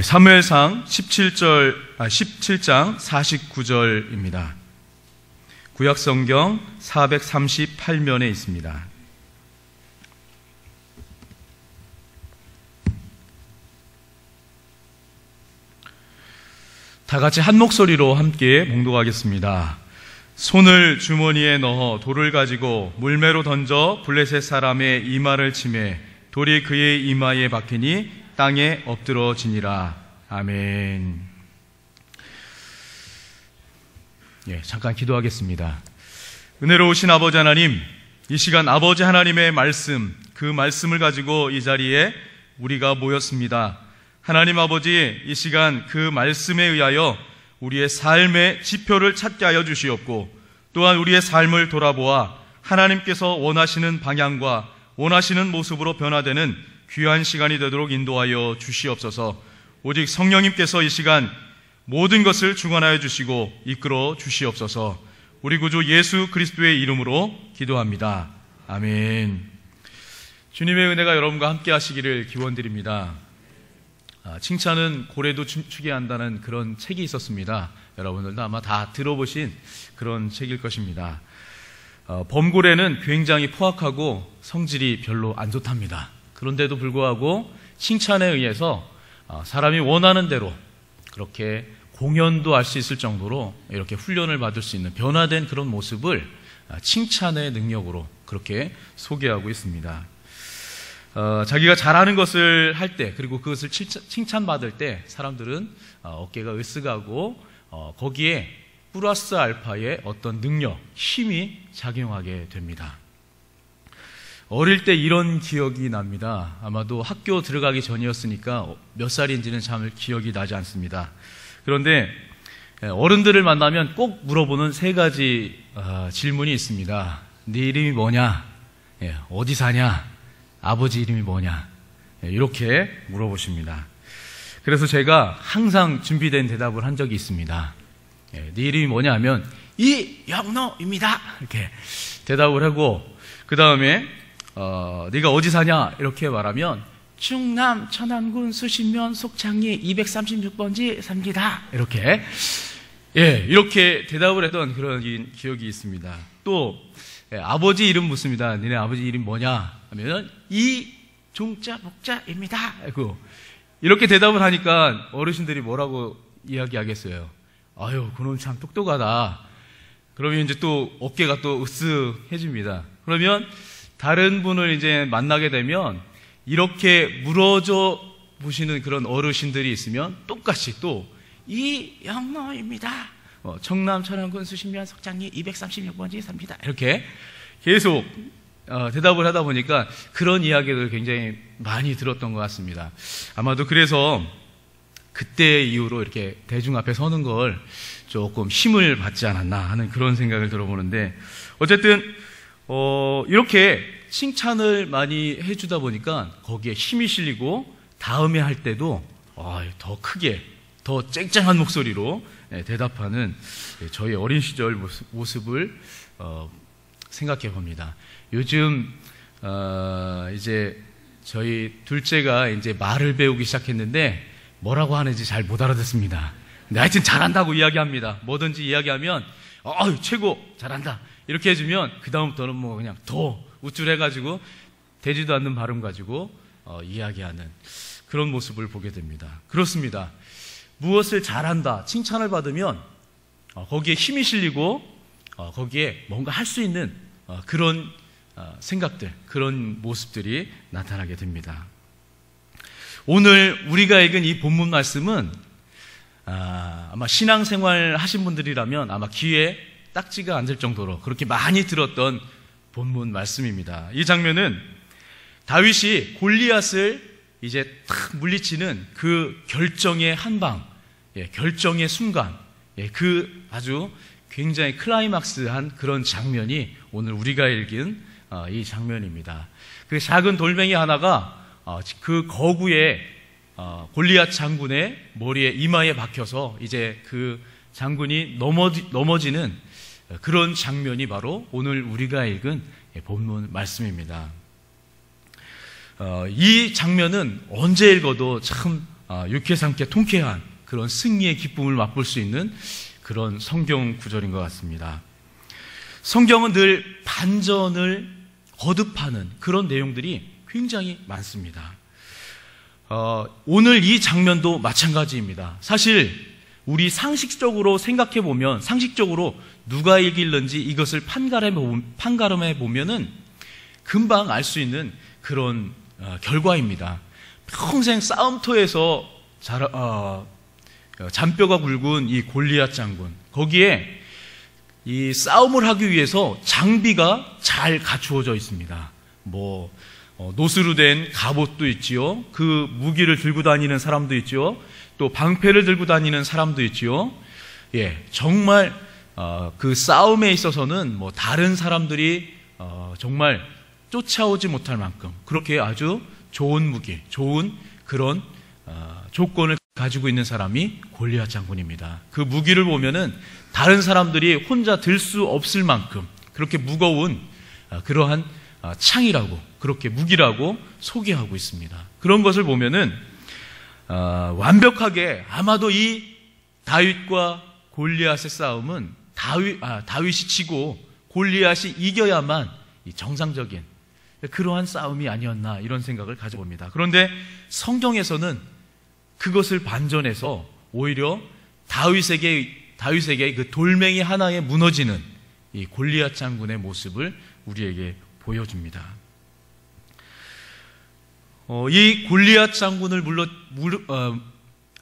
사무엘상 17장 49절입니다. 구약성경 438면에 있습니다. 다 같이 한 목소리로 함께 봉독하겠습니다. 손을 주머니에 넣어 돌을 가지고 물매로 던져 블레셋 사람의 이마를 치매 돌이 그의 이마에 박히니 땅에 엎드러지니라. 아멘. 잠깐 기도하겠습니다. 은혜로우신 아버지 하나님, 이 시간 아버지 하나님의 말씀, 그 말씀을 가지고 이 자리에 우리가 모였습니다. 하나님 아버지, 이 시간 그 말씀에 의하여 우리의 삶의 지표를 찾게 하여 주시옵고, 또한 우리의 삶을 돌아보아 하나님께서 원하시는 방향과 원하시는 모습으로 변화되는 귀한 시간이 되도록 인도하여 주시옵소서. 오직 성령님께서 이 시간 모든 것을 주관하여 주시고 이끌어 주시옵소서. 우리 구주 예수 그리스도의 이름으로 기도합니다. 아멘. 주님의 은혜가 여러분과 함께 하시기를 기원드립니다. 칭찬은 고래도 춤추게 한다는 그런 책이 있었습니다. 여러분들도 아마 다 들어보신 그런 책일 것입니다. 범고래는 굉장히 포악하고 성질이 별로 안 좋답니다. 그런데도 불구하고 칭찬에 의해서 사람이 원하는 대로 그렇게 공연도 할 수 있을 정도로 이렇게 훈련을 받을 수 있는 변화된 그런 모습을 칭찬의 능력으로 그렇게 소개하고 있습니다. 자기가 잘하는 것을 할 때, 그리고 그것을 칭찬받을 때 사람들은 어깨가 으쓱하고 거기에 플러스 알파의 어떤 능력, 힘이 작용하게 됩니다. 어릴 때 이런 기억이 납니다. 아마도 학교 들어가기 전이었으니까 몇 살인지는 참 기억이 나지 않습니다. 그런데 어른들을 만나면 꼭 물어보는 세 가지 질문이 있습니다. 네 이름이 뭐냐? 어디 사냐? 아버지 이름이 뭐냐? 이렇게 물어보십니다. 그래서 제가 항상 준비된 대답을 한 적이 있습니다. 네 이름이 뭐냐 하면 이영노입니다. 이렇게 대답을 하고, 그 다음에 네가 어디 사냐? 이렇게 말하면 충남 천안군 수신면 속창리 236번지 삽니다. 이렇게 이렇게 대답을 했던 그런 기억이 있습니다. 또 아버지 이름 묻습니다. 니네 아버지 이름 뭐냐? 하면 이종자 목자입니다. 이렇게 대답을 하니까 어르신들이 뭐라고 이야기하겠어요? 아유, 그놈 참 똑똑하다. 그러면 이제 또 어깨가 또 으쓱해집니다. 그러면 다른 분을 이제 만나게 되면 이렇게 물어줘 보시는 그런 어르신들이 있으면 똑같이 또 이영노입니다. 청남 천안군 수신면 석장리 236번지 삽니다. 이렇게 계속 대답을 하다 보니까 그런 이야기를 굉장히 많이 들었던 것 같습니다. 아마도 그래서 그때 이후로 이렇게 대중 앞에 서는 걸 조금 힘을 받지 않았나 하는 그런 생각을 들어보는데, 어쨌든 이렇게 칭찬을 많이 해주다 보니까 거기에 힘이 실리고 다음에 할 때도 더 크게, 더 쨍쨍한 목소리로 대답하는 저희 어린 시절 모습을 생각해 봅니다. 요즘 이제 저희 둘째가 이제 말을 배우기 시작했는데 뭐라고 하는지 잘 못 알아듣습니다. 근데 하여튼 잘한다고 이야기합니다. 뭐든지 이야기하면 최고 잘한다 이렇게 해주면 그 다음부터는 뭐 그냥 더 우쭐해가지고 되지도 않는 발음 가지고 이야기하는 그런 모습을 보게 됩니다. 그렇습니다. 무엇을 잘한다, 칭찬을 받으면 거기에 힘이 실리고 거기에 뭔가 할 수 있는 그런 생각들, 그런 모습들이 나타나게 됩니다. 오늘 우리가 읽은 이 본문 말씀은 아마 신앙생활 하신 분들이라면 아마 귀에 딱지가 앉을 정도로 그렇게 많이 들었던 본문 말씀입니다. 이 장면은 다윗이 골리앗을 이제 탁 물리치는 그 결정의 한방, 결정의 순간, 그 아주 굉장히 클라이막스한 그런 장면이 오늘 우리가 읽은 이 장면입니다. 그 작은 돌멩이 하나가 그 거구의 골리앗 장군의 머리에 이마에 박혀서 이제 그 장군이 넘어지는 그런 장면이 바로 오늘 우리가 읽은 본문 말씀입니다. 이 장면은 언제 읽어도 참 유쾌상쾌 통쾌한 그런 승리의 기쁨을 맛볼 수 있는 그런 성경 구절인 것 같습니다. 성경은 늘 반전을 거듭하는 그런 내용들이 굉장히 많습니다. 오늘 이 장면도 마찬가지입니다. 사실 우리 상식적으로 생각해 보면, 상식적으로 누가 이길는지 이것을 판가름해 보면은 금방 알 수 있는 그런 결과입니다. 평생 싸움터에서 잔뼈가 굵은 이 골리앗 장군, 거기에 이 싸움을 하기 위해서 장비가 잘 갖추어져 있습니다. 노스로 된 갑옷도 있지요. 그 무기를 들고 다니는 사람도 있지요. 또 방패를 들고 다니는 사람도 있지요. 정말 그 싸움에 있어서는 다른 사람들이 정말 쫓아오지 못할 만큼 그렇게 아주 좋은 무기, 좋은 그런 조건을 가지고 있는 사람이 골리앗 장군입니다. 그 무기를 보면은 다른 사람들이 혼자 들 수 없을 만큼 그렇게 무거운 그러한 창이라고, 그렇게 무기라고 소개하고 있습니다. 그런 것을 보면은 완벽하게 아마도 이 다윗과 골리앗의 싸움은 다윗이 지고 골리앗이 이겨야만 정상적인 그러한 싸움이 아니었나, 이런 생각을 가져봅니다. 그런데 성경에서는 그것을 반전해서 오히려 다윗에게 그 돌멩이 하나에 무너지는 이 골리앗 장군의 모습을 우리에게 보여줍니다. 이 골리앗 장군을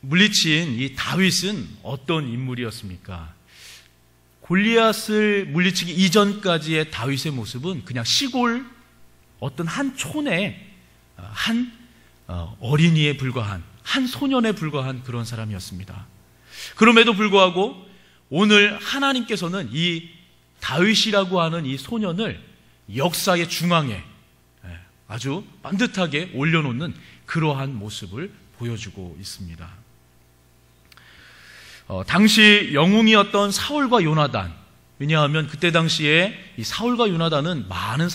물리친 이 다윗은 어떤 인물이었습니까? 골리앗을 물리치기 이전까지의 다윗의 모습은 그냥 시골 어떤 한 촌의 한 어린이에 불과한, 한 소년에 불과한 그런 사람이었습니다. 그럼에도 불구하고 오늘 하나님께서는 이 다윗이라고 하는 이 소년을 역사의 중앙에 아주 반듯하게 올려놓는 그러한 모습을 보여주고 있습니다. 당시 영웅이었던 사울과 요나단, 왜냐하면 그때 당시에 이 사울과 요나단은 많은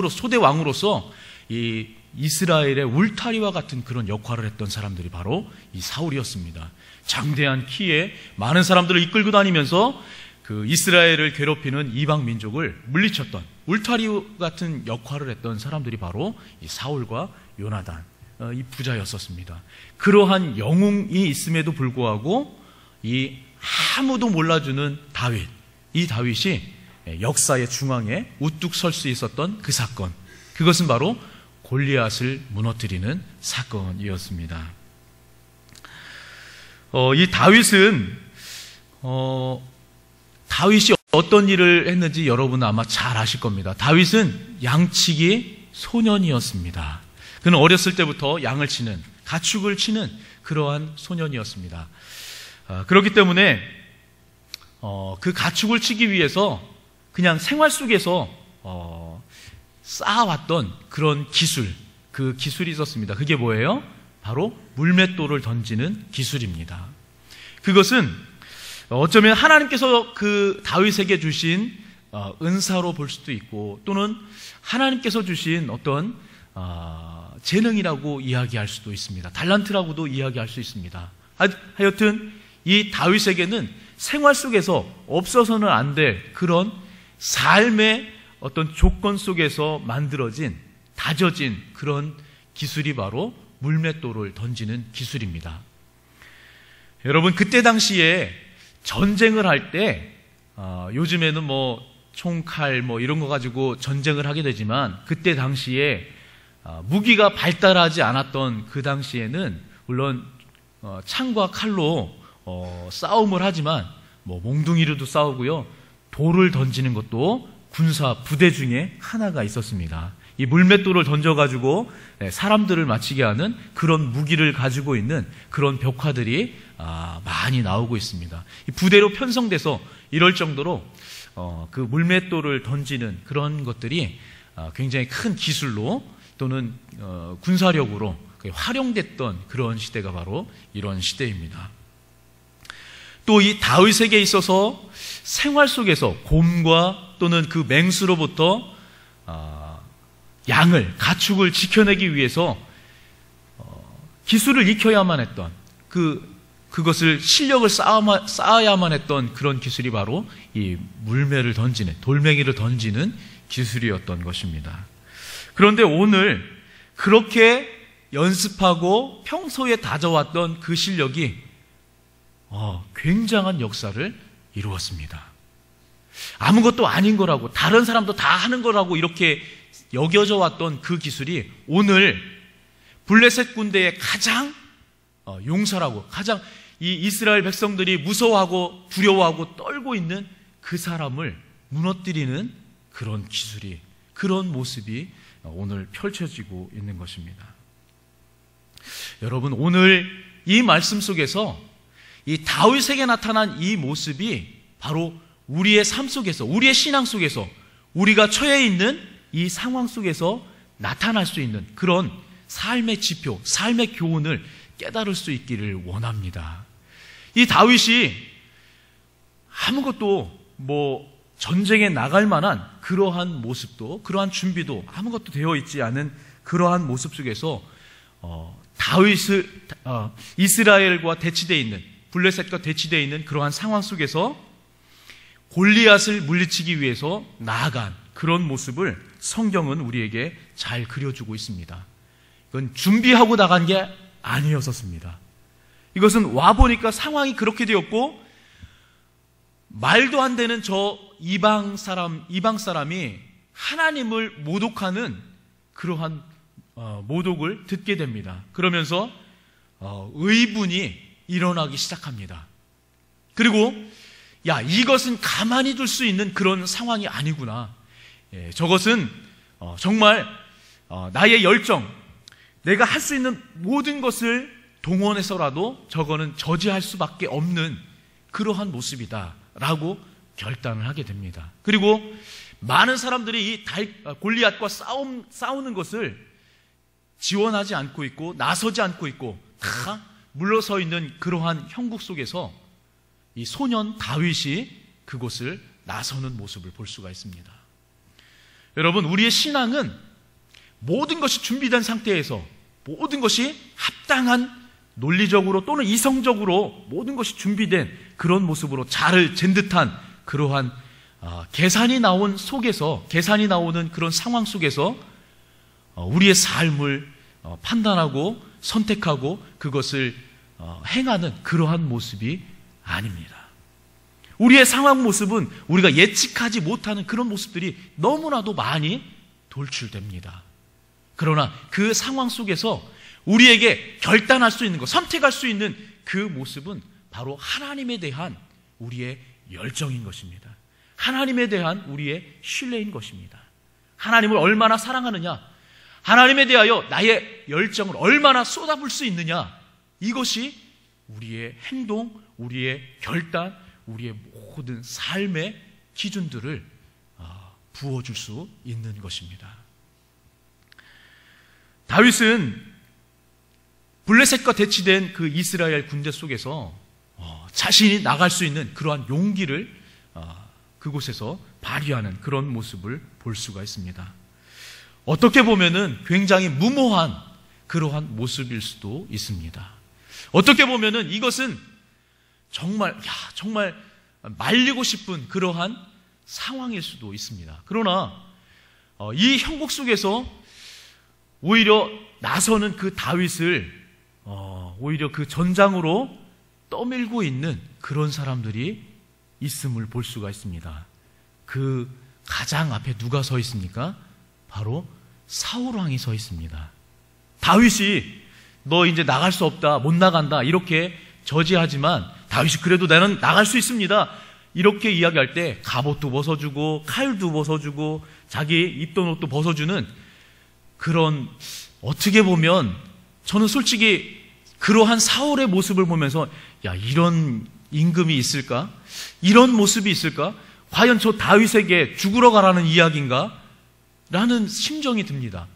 초대 왕으로서 이 이스라엘의 울타리와 같은 그런 역할을 했던 사람들이 바로 이 사울이었습니다. 장대한 키에 많은 사람들을 이끌고 다니면서 그 이스라엘을 괴롭히는 이방 민족을 물리쳤던 울타리 같은 역할을 했던 사람들이 바로 이 사울과 요나단, 이 부자였었습니다. 그러한 영웅이 있음에도 불구하고 이 아무도 몰라주는 다윗, 이 다윗이 역사의 중앙에 우뚝 설 수 있었던 그 사건, 그것은 바로 골리앗을 무너뜨리는 사건이었습니다. 이 다윗은 다윗이 어떤 일을 했는지 여러분은 아마 잘 아실 겁니다. 다윗은 양치기 소년이었습니다. 그는 어렸을 때부터 양을 치는, 가축을 치는 그러한 소년이었습니다. 그렇기 때문에 그 가축을 치기 위해서 그냥 생활 속에서 쌓아왔던 그런 기술, 그 기술이 있었습니다. 그게 뭐예요? 바로 물맷돌을 던지는 기술입니다. 그것은 어쩌면 하나님께서 그 다윗에게 주신 은사로 볼 수도 있고, 또는 하나님께서 주신 어떤 재능이라고 이야기할 수도 있습니다. 달란트라고도 이야기할 수 있습니다. 하여튼 이 다윗에게는 생활 속에서 없어서는 안 될 그런 삶의 어떤 조건 속에서 만들어진, 다져진 그런 기술이 바로 물맷돌을 던지는 기술입니다. 여러분, 그때 당시에 전쟁을 할 때 요즘에는 총칼 이런 거 가지고 전쟁을 하게 되지만, 그때 당시에 무기가 발달하지 않았던 그 당시에는 물론 창과 칼로 싸움을 하지만 몽둥이로도 싸우고요, 돌을 던지는 것도 군사 부대 중에 하나가 있었습니다. 이 물맷돌을 던져가지고 사람들을 맞히게 하는 그런 무기를 가지고 있는 그런 벽화들이 많이 나오고 있습니다. 이 부대로 편성돼서 이럴 정도로 그 물맷돌을 던지는 그런 것들이 굉장히 큰 기술로 또는 군사력으로 활용됐던 그런 시대가 바로 이런 시대입니다. 또 이 다윗에게 있어서 생활 속에서 곰과 또는 그 맹수로부터 가축을 지켜내기 위해서 기술을 익혀야만 했던 그것을 실력을 쌓아야만 했던 그런 기술이 바로 이 물매를 던지는, 돌멩이를 던지는 기술이었던 것입니다. 그런데 오늘 그렇게 연습하고 평소에 다져왔던 그 실력이 굉장한 역사를 이루었습니다. 아무것도 아닌 거라고, 다른 사람도 다 하는 거라고 이렇게 여겨져 왔던 그 기술이 오늘 블레셋 군대의 가장 용사라고, 가장 이 이스라엘 백성들이 무서워하고 두려워하고 떨고 있는 그 사람을 무너뜨리는 그런 기술이, 그런 모습이 오늘 펼쳐지고 있는 것입니다. 여러분, 오늘 이 말씀 속에서 이 다윗에게 나타난 이 모습이 바로 우리의 삶 속에서, 우리의 신앙 속에서, 우리가 처해 있는 이 상황 속에서 나타날 수 있는 그런 삶의 지표, 삶의 교훈을 깨달을 수 있기를 원합니다. 이 다윗이 아무것도 전쟁에 나갈 만한 그러한 모습도, 그러한 준비도 아무것도 되어 있지 않은 그러한 모습 속에서 다윗을 이스라엘과 대치되어 있는, 블레셋과 대치되어 있는 그러한 상황 속에서 골리앗을 물리치기 위해서 나아간 그런 모습을 성경은 우리에게 잘 그려주고 있습니다. 이건 준비하고 나간 게 아니었었습니다. 이것은 와보니까 상황이 그렇게 되었고, 말도 안 되는 저 이방 사람이 하나님을 모독하는 그러한 모독을 듣게 됩니다. 그러면서 의분이 일어나기 시작합니다. 그리고 이것은 가만히 둘 수 있는 그런 상황이 아니구나. 저것은 정말 나의 열정, 내가 할 수 있는 모든 것을 동원해서라도 저거는 저지할 수밖에 없는 그러한 모습이다 라고 결단을 하게 됩니다. 그리고 많은 사람들이 이 골리앗과 싸우는 것을 지원하지 않고 있고 나서지 않고 있고 다 물러서 있는 그러한 형국 속에서 이 소년 다윗이 그곳을 나서는 모습을 볼 수가 있습니다. 여러분, 우리의 신앙은 모든 것이 준비된 상태에서, 모든 것이 합당한 논리적으로 또는 이성적으로 모든 것이 준비된 그런 모습으로 잘을 잰 듯한 그러한 계산이 나오는 그런 상황 속에서 우리의 삶을 판단하고 선택하고 그것을 행하는 그러한 모습이 아닙니다. 우리의 상황 모습은 우리가 예측하지 못하는 그런 모습들이 너무나도 많이 돌출됩니다. 그러나 그 상황 속에서 우리에게 결단할 수 있는 것, 선택할 수 있는 그 모습은 바로 하나님에 대한 우리의 열정인 것입니다. 하나님에 대한 우리의 신뢰인 것입니다. 하나님을 얼마나 사랑하느냐, 하나님에 대하여 나의 열정을 얼마나 쏟아부을 수 있느냐, 이것이 우리의 행동, 우리의 결단, 우리의 모든 삶의 기준들을 부어줄 수 있는 것입니다. 다윗은 블레셋과 대치된 그 이스라엘 군대 속에서 자신이 나갈 수 있는 그러한 용기를 그곳에서 발휘하는 그런 모습을 볼 수가 있습니다. 어떻게 보면은 굉장히 무모한 그러한 모습일 수도 있습니다. 어떻게 보면은 이것은 정말 말리고 싶은 그러한 상황일 수도 있습니다. 그러나 이 형국 속에서 오히려 나서는 그 다윗을 오히려 그 전장으로 떠밀고 있는 그런 사람들이 있음을 볼 수가 있습니다. 그 가장 앞에 누가 서 있습니까? 바로 사울 왕이 서 있습니다. 다윗이 너 이제 나갈 수 없다, 못 나간다 이렇게 저지하지만 다윗이 그래도 나는 나갈 수 있습니다 이렇게 이야기할 때 갑옷도 벗어주고 칼도 벗어주고 자기 입던 옷도 벗어주는 그런, 어떻게 보면 저는 솔직히 그러한 사울의 모습을 보면서 이런 임금이 있을까? 이런 모습이 있을까? 과연 저 다윗에게 죽으러 가라는 이야기인가? 라는 심정이 듭니다.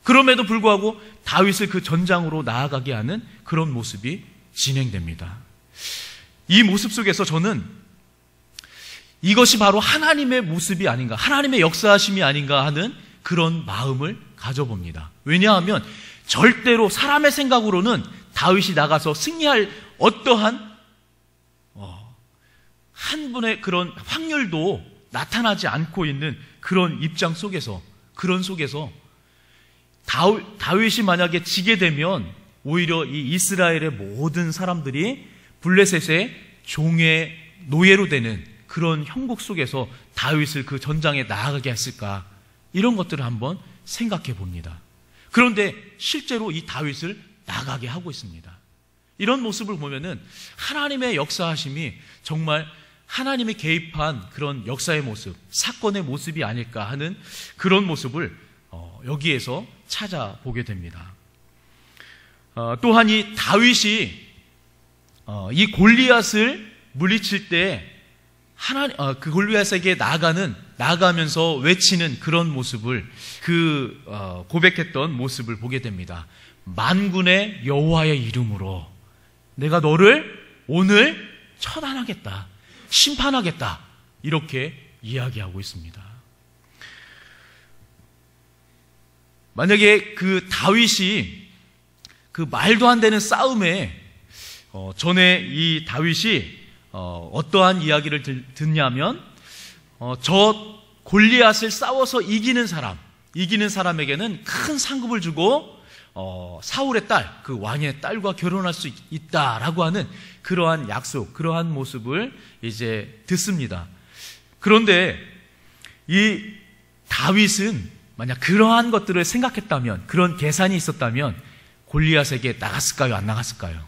그럼에도 불구하고 다윗을 그 전장으로 나아가게 하는 그런 모습이 진행됩니다. 이 모습 속에서 저는 이것이 바로 하나님의 모습이 아닌가, 하나님의 역사하심이 아닌가 하는 그런 마음을 가져봅니다. 왜냐하면 절대로 사람의 생각으로는 다윗이 나가서 승리할 어떠한 한 분의 그런 확률도 나타나지 않고 있는 그런 입장 속에서, 그런 속에서 다윗이 만약에 지게 되면 오히려 이 이스라엘의 모든 사람들이 블레셋의 종의 노예로 되는 그런 형국 속에서 다윗을 그 전장에 나아가게 했을까, 이런 것들을 한번 생각해 봅니다. 그런데 실제로 이 다윗을 나가게 하고 있습니다. 이런 모습을 보면은 하나님의 역사하심이 정말 하나님이 개입한 그런 역사의 모습, 사건의 모습이 아닐까 하는 그런 모습을 여기에서 찾아보게 됩니다. 또한 이 다윗이 이 골리앗을 물리칠 때 그 골리앗에게 나아가면서 외치는 그런 모습을, 고백했던 모습을 보게 됩니다. 만군의 여호와의 이름으로 내가 너를 오늘 처단하겠다, 심판하겠다, 이렇게 이야기하고 있습니다. 만약에 그 다윗이 그 말도 안 되는 싸움에 전에 이 다윗이 어떠한 이야기를 듣냐면 저 골리앗을 싸워서 이기는 사람에게는 큰 상급을 주고 사울의 딸, 그 왕의 딸과 결혼할 수 있다라고 하는 그러한 약속, 그러한 모습을 이제 듣습니다. 그런데 이 다윗은 만약 그러한 것들을 생각했다면, 그런 계산이 있었다면 골리앗에게 나갔을까요? 안 나갔을까요?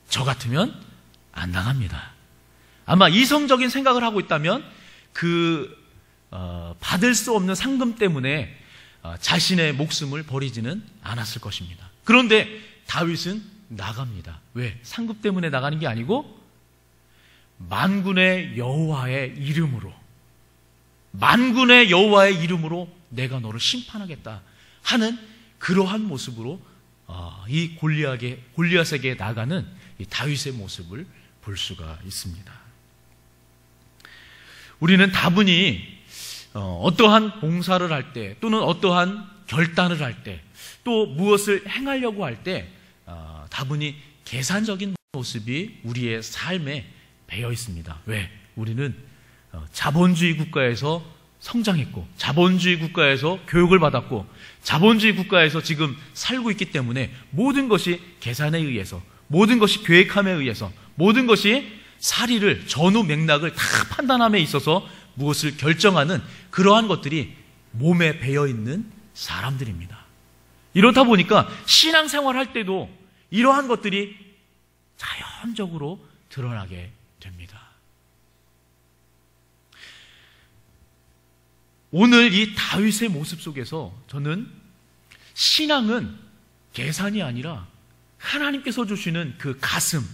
저 같으면 안 나갑니다. 아마 이성적인 생각을 하고 있다면 받을 수 없는 상금 때문에 자신의 목숨을 버리지는 않았을 것입니다. 그런데 다윗은 나갑니다. 왜? 상급 때문에 나가는 게 아니고 만군의 여호와의 이름으로, 만군의 여호와의 이름으로 내가 너를 심판하겠다 하는 그러한 모습으로 이 골리앗에게 나가는 이 다윗의 모습을 볼 수가 있습니다. 우리는 다분히 어떠한 봉사를 할 때, 또는 어떠한 결단을 할 때, 또 무엇을 행하려고 할 때 다분히 계산적인 모습이 우리의 삶에 배어 있습니다. 왜? 우리는 자본주의 국가에서 성장했고, 자본주의 국가에서 교육을 받았고, 자본주의 국가에서 지금 살고 있기 때문에 모든 것이 계산에 의해서, 모든 것이 계획함에 의해서, 모든 것이 사리를, 전후 맥락을 다 판단함에 있어서 무엇을 결정하는 그러한 것들이 몸에 배어있는 사람들입니다. 이렇다 보니까 신앙생활 할 때도 이러한 것들이 자연적으로 드러나게 됩니다. 오늘 이 다윗의 모습 속에서 저는 신앙은 계산이 아니라 하나님께서 주시는 그 가슴,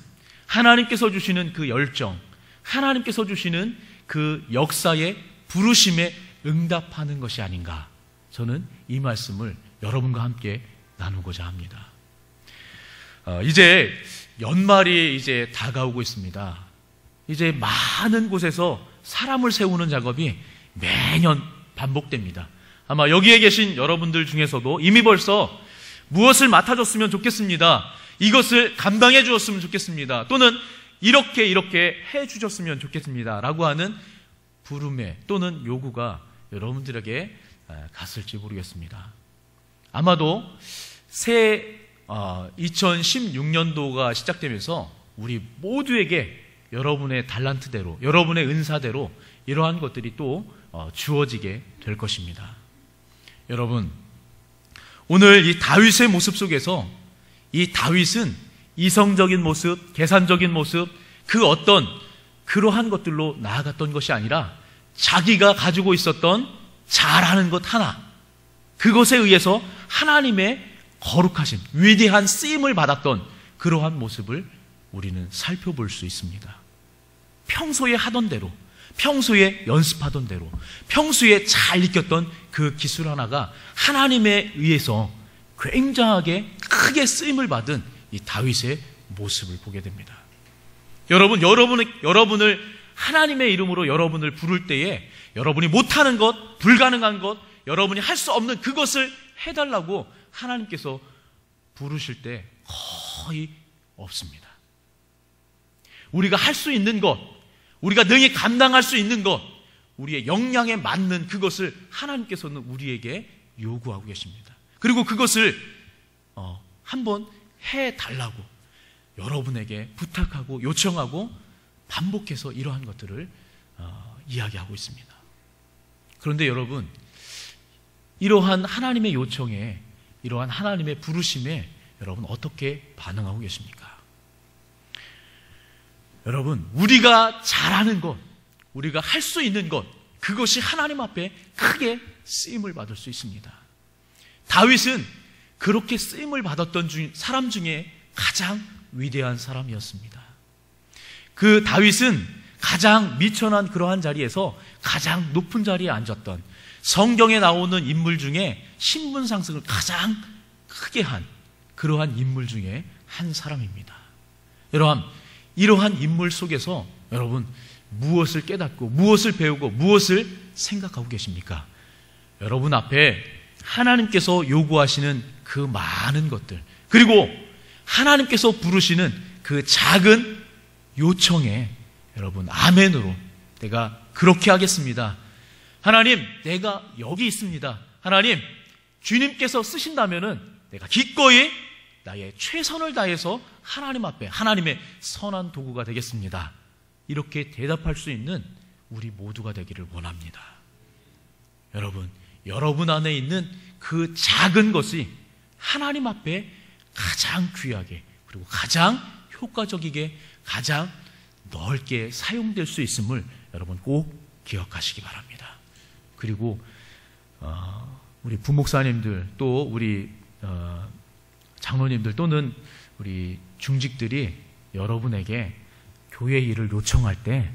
하나님께서 주시는 그 열정, 하나님께서 주시는 그 역사의 부르심에 응답하는 것이 아닌가, 저는 이 말씀을 여러분과 함께 나누고자 합니다. 이제 연말이 이제 다가오고 있습니다. 이제 많은 곳에서 사람을 세우는 작업이 매년 반복됩니다. 아마 여기에 계신 여러분들 중에서도 이미 벌써 무엇을 맡아줬으면 좋겠습니다, 이것을 감당해 주었으면 좋겠습니다, 또는 이렇게 해 주셨으면 좋겠습니다 라고 하는 부름에 또는 요구가 여러분들에게 갔을지 모르겠습니다. 아마도 새 2016년도가 시작되면서 우리 모두에게 여러분의 달란트대로, 여러분의 은사대로 이러한 것들이 또 주어지게 될 것입니다. 여러분, 오늘 이 다윗의 모습 속에서 이 다윗은 이성적인 모습, 계산적인 모습, 그 어떤 그러한 것들로 나아갔던 것이 아니라 자기가 가지고 있었던 잘하는 것 하나, 그것에 의해서 하나님의 거룩하신 위대한 쓰임을 받았던 그러한 모습을 우리는 살펴볼 수 있습니다. 평소에 하던 대로, 평소에 연습하던 대로, 평소에 잘 익혔던 그 기술 하나가 하나님에 의해서 굉장하게 크게 쓰임을 받은 이 다윗의 모습을 보게 됩니다. 여러분을 하나님의 이름으로 여러분을 부를 때에 여러분이 못하는 것, 불가능한 것, 여러분이 할 수 없는 그것을 해달라고 하나님께서 부르실 때 거의 없습니다. 우리가 할 수 있는 것, 우리가 능히 감당할 수 있는 것, 우리의 역량에 맞는 그것을 하나님께서는 우리에게 요구하고 계십니다. 그리고 그것을 한번 해달라고 여러분에게 부탁하고 요청하고 반복해서 이러한 것들을 이야기하고 있습니다. 그런데 여러분, 이러한 하나님의 요청에, 이러한 하나님의 부르심에 여러분 어떻게 반응하고 계십니까? 여러분, 우리가 잘하는 것, 우리가 할 수 있는 것, 그것이 하나님 앞에 크게 쓰임을 받을 수 있습니다. 다윗은 그렇게 쓰임을 받았던 사람 중에 가장 위대한 사람이었습니다. 그 다윗은 가장 미천한 그러한 자리에서 가장 높은 자리에 앉았던, 성경에 나오는 인물 중에 신분 상승을 가장 크게 한 그러한 인물 중에 한 사람입니다. 여러분, 이러한 인물 속에서 여러분 무엇을 깨닫고 무엇을 배우고 무엇을 생각하고 계십니까? 여러분 앞에 하나님께서 요구하시는 그 많은 것들, 그리고 하나님께서 부르시는 그 작은 요청에 여러분 아멘으로 내가 그렇게 하겠습니다. 하나님, 내가 여기 있습니다. 하나님, 주님께서 쓰신다면은 내가 기꺼이 나의 최선을 다해서 하나님 앞에 하나님의 선한 도구가 되겠습니다. 이렇게 대답할 수 있는 우리 모두가 되기를 원합니다. 여러분 안에 있는 그 작은 것이 하나님 앞에 가장 귀하게, 그리고 가장 효과적이게, 가장 넓게 사용될 수 있음을 여러분 꼭 기억하시기 바랍니다. 그리고 우리 부목사님들, 또 우리 장로님들, 또는 우리 중직들이 여러분에게 교회 일을 요청할 때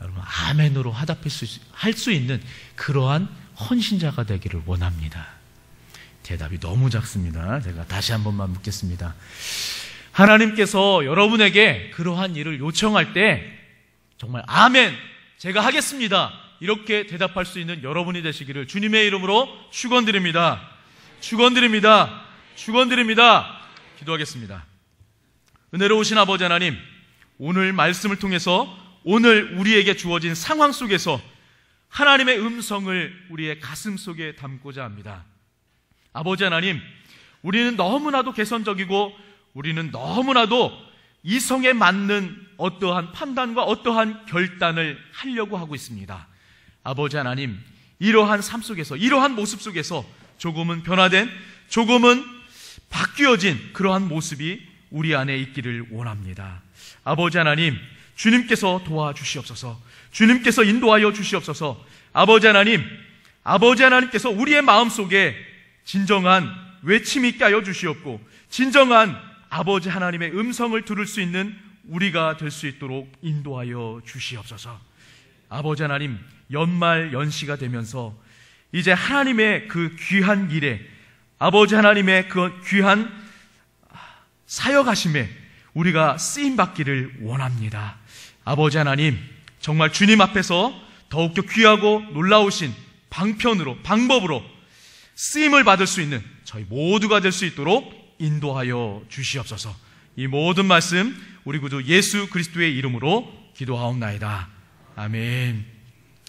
여러분 아멘으로 할 수 있는 그러한 헌신자가 되기를 원합니다. 대답이 너무 작습니다. 제가 다시 한 번만 묻겠습니다. 하나님께서 여러분에게 그러한 일을 요청할 때 정말 아멘, 제가 하겠습니다, 이렇게 대답할 수 있는 여러분이 되시기를 주님의 이름으로 축원드립니다. 축원드립니다. 축원드립니다. 기도하겠습니다. 은혜로우신 아버지 하나님, 오늘 말씀을 통해서 오늘 우리에게 주어진 상황 속에서 하나님의 음성을 우리의 가슴 속에 담고자 합니다. 아버지 하나님, 우리는 너무나도 개선적이고 우리는 너무나도 이성에 맞는 어떠한 판단과 어떠한 결단을 하려고 하고 있습니다. 아버지 하나님, 이러한 삶 속에서, 이러한 모습 속에서 조금은 변화된, 조금은 바뀌어진 그러한 모습이 우리 안에 있기를 원합니다. 아버지 하나님, 주님께서 도와주시옵소서. 주님께서 인도하여 주시옵소서. 아버지 하나님, 아버지 하나님께서 우리의 마음속에 진정한 외침이 있게 하여 주시옵고, 진정한 아버지 하나님의 음성을 들을 수 있는 우리가 될 수 있도록 인도하여 주시옵소서. 아버지 하나님, 연말 연시가 되면서 이제 하나님의 그 귀한 일에, 아버지 하나님의 그 귀한 사역하심에 우리가 쓰임받기를 원합니다. 아버지 하나님, 정말 주님 앞에서 더욱더 귀하고 놀라우신 방법으로 쓰임을 받을 수 있는 저희 모두가 될 수 있도록 인도하여 주시옵소서. 이 모든 말씀 우리 구주 예수 그리스도의 이름으로 기도하옵나이다. 아멘.